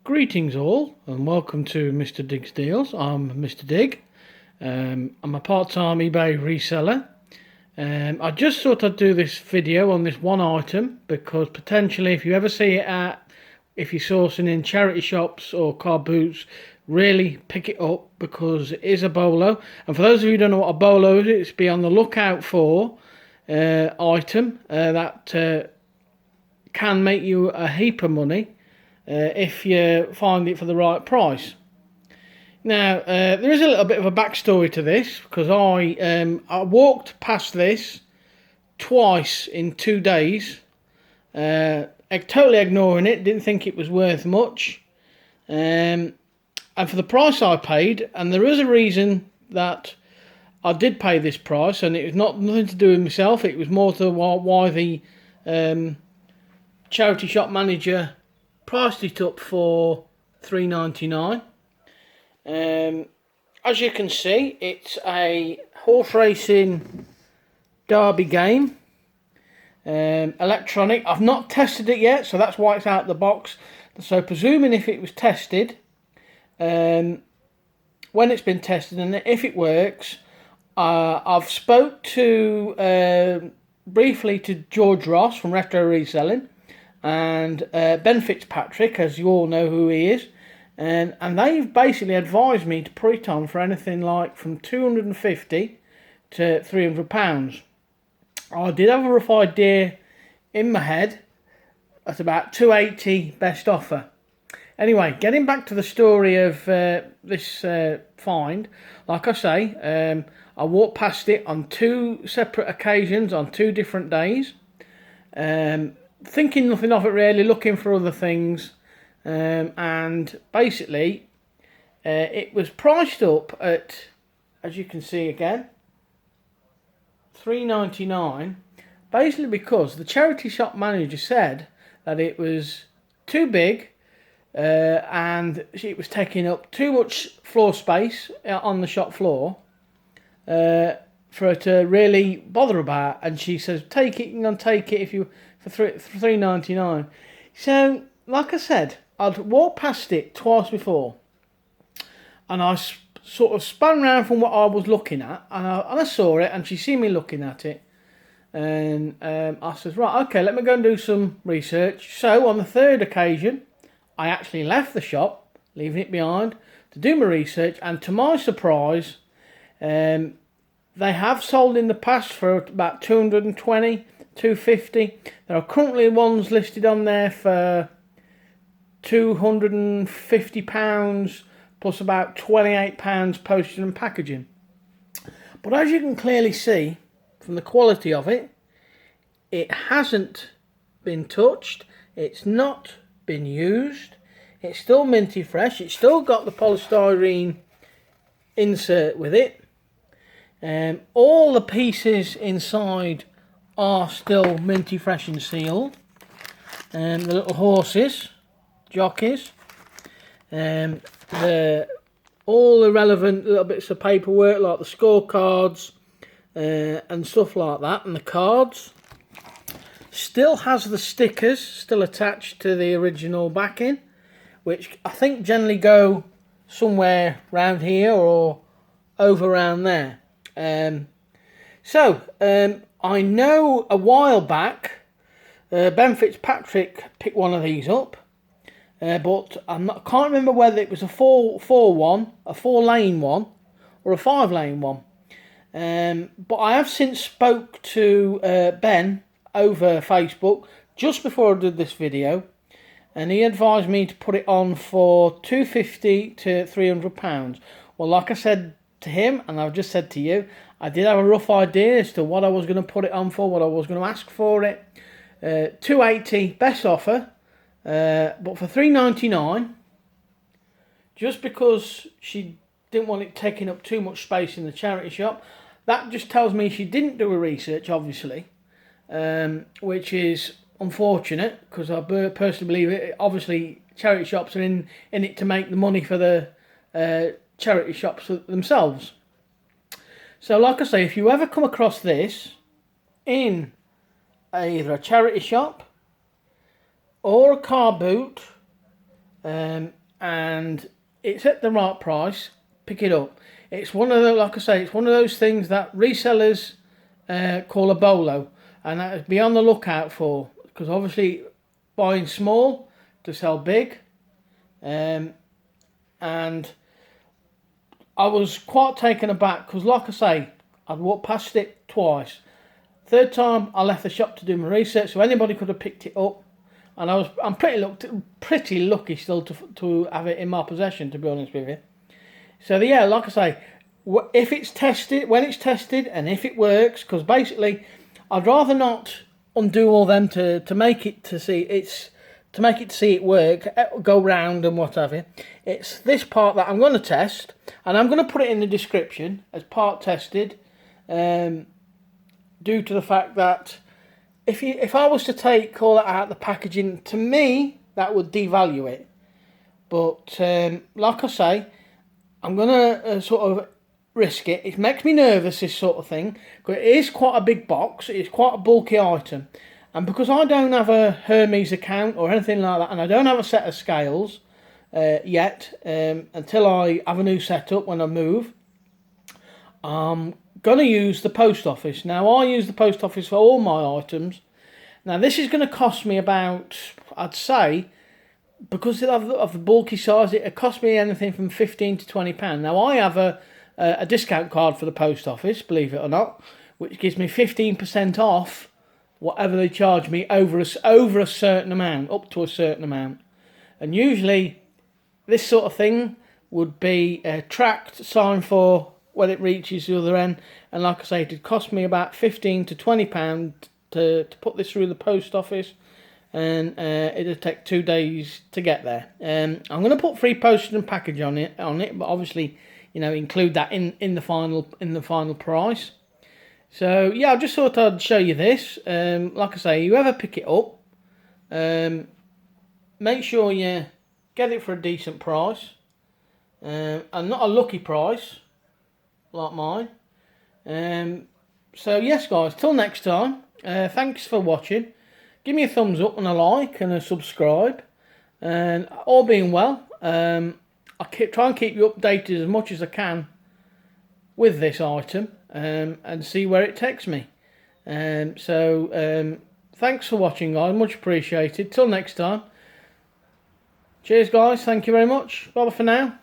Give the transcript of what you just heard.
Greetings all, and welcome to Mr. Dig's Deals. I'm Mr. Dig. I'm a part-time eBay reseller. I just thought I'd do this video on this one item because potentially if you ever see it if you're sourcing in charity shops or car boots, really pick it up because it is a BOLO. And for those of you who don't know what a BOLO is, it's be on the lookout for item that can make you a heap of money if you find it for the right price. Now there is a little bit of a backstory to this because I walked past this twice in 2 days, totally ignoring it, didn't think it was worth much, and for the price I paid, and there is a reason that I did pay this price, and it was nothing to do with myself, it was more to why the charity shop manager priced it up for $3.99. As you can see, it's a horse racing derby game, electronic. I've not tested it yet, so that's why it's out of the box. So presuming if it was tested, when it's been tested and if it works, I've spoke to briefly to George Ross from Retro Reselling and Ben Fitzpatrick, as you all know who he is, and they've basically advised me to put it on for anything like from £250 to £300. I did have a rough idea in my head at about $280 best offer. Anyway, getting back to the story of this find, like I say, I walked past it on 2 separate occasions on 2 different days, thinking nothing of it really, looking for other things, and basically it was priced up at, as you can see again, $3.99, basically because the charity shop manager said that it was too big and it was taking up too much floor space on the shop floor for her to really bother about, and she says take it, you can take it if you for $3.99. So like I said, I'd walked past it twice before and I sort of spun round from what I was looking at, and I saw it, and she seen me looking at it, and I says, right, okay, let me go and do some research. So on the 3rd occasion I actually left the shop, leaving it behind, to do my research, and to my surprise, they have sold in the past for about $220, $250. There are currently ones listed on there for £250 plus about £28 postage and packaging. But as you can clearly see from the quality of it, it hasn't been touched, it's not been used, it's still minty fresh, it's still got the polystyrene insert with it. All the pieces inside are still minty fresh and sealed. The little horses, jockeys, all the relevant little bits of paperwork like the scorecards and stuff like that, and the cards. Still has the stickers still attached to the original backing, which I think generally go somewhere around here or over around there. I know a while back Ben Fitzpatrick picked one of these up, but I can't remember whether it was a 4-1, a 4-lane one, or a 5-lane one. But I have since spoke to Ben over Facebook just before I did this video, and he advised me to put it on for £250 to £300. Well, like I said to him, and I've just said to you, I did have a rough idea as to what I was going to put it on for, what I was going to ask for it. $280 best offer, but for $3.99, just because she didn't want it taking up too much space in the charity shop. That just tells me she didn't do a research, obviously, which is unfortunate because I personally believe it. Obviously, charity shops are in it to make the money for the charity shops themselves. So like I say, if you ever come across this in either a charity shop or a car boot and it's at the right price, pick it up. It's one of the, like I say, it's one of those things that resellers call a BOLO, and that is be on the lookout for, because obviously buying small to sell big. And I was quite taken aback because, like I say, I'd walked past it twice. Third time, I left the shop to do my research, so anybody could have picked it up. And I'm pretty lucky still to have it in my possession, to be honest with you. So yeah, like I say, if it's tested, when it's tested, and if it works, because basically, I'd rather not undo all them to make it to see it work, go round and what have you. It's this part that I'm going to test, and I'm going to put it in the description as part tested, due to the fact that if I was to take all that out of the packaging, to me that would devalue it. But like I say, I'm going to sort of risk it. It makes me nervous, this sort of thing, because it is quite a big box. It's quite a bulky item. And because I don't have a Hermes account or anything like that, and I don't have a set of scales yet, until I have a new setup when I move, I'm going to use the post office. Now, I use the post office for all my items. Now, this is going to cost me about, I'd say, because of the bulky size, it cost me anything from £15 to £20. Now, I have a discount card for the post office, believe it or not, which gives me 15% off whatever they charge me over a certain amount, up to a certain amount. And usually this sort of thing would be tracked, signed for when it reaches the other end. And like I say, it cost me about £15 to £20 to put this through the post office, and it'll take 2 days to get there. I'm going to put free postage and package on it, but obviously, you know, include that in the final price. So yeah, I just thought I'd show you this. Like I say, you ever pick it up, make sure you get it for a decent price, and not a lucky price like mine. So yes, guys, till next time. Thanks for watching. Give me a thumbs up and a like and a subscribe. And all being well, I'll try and keep you updated as much as I can with this item, and see where it takes me. Thanks for watching, guys. Much appreciated. Till next time. Cheers, guys. Thank you very much. Bye for now.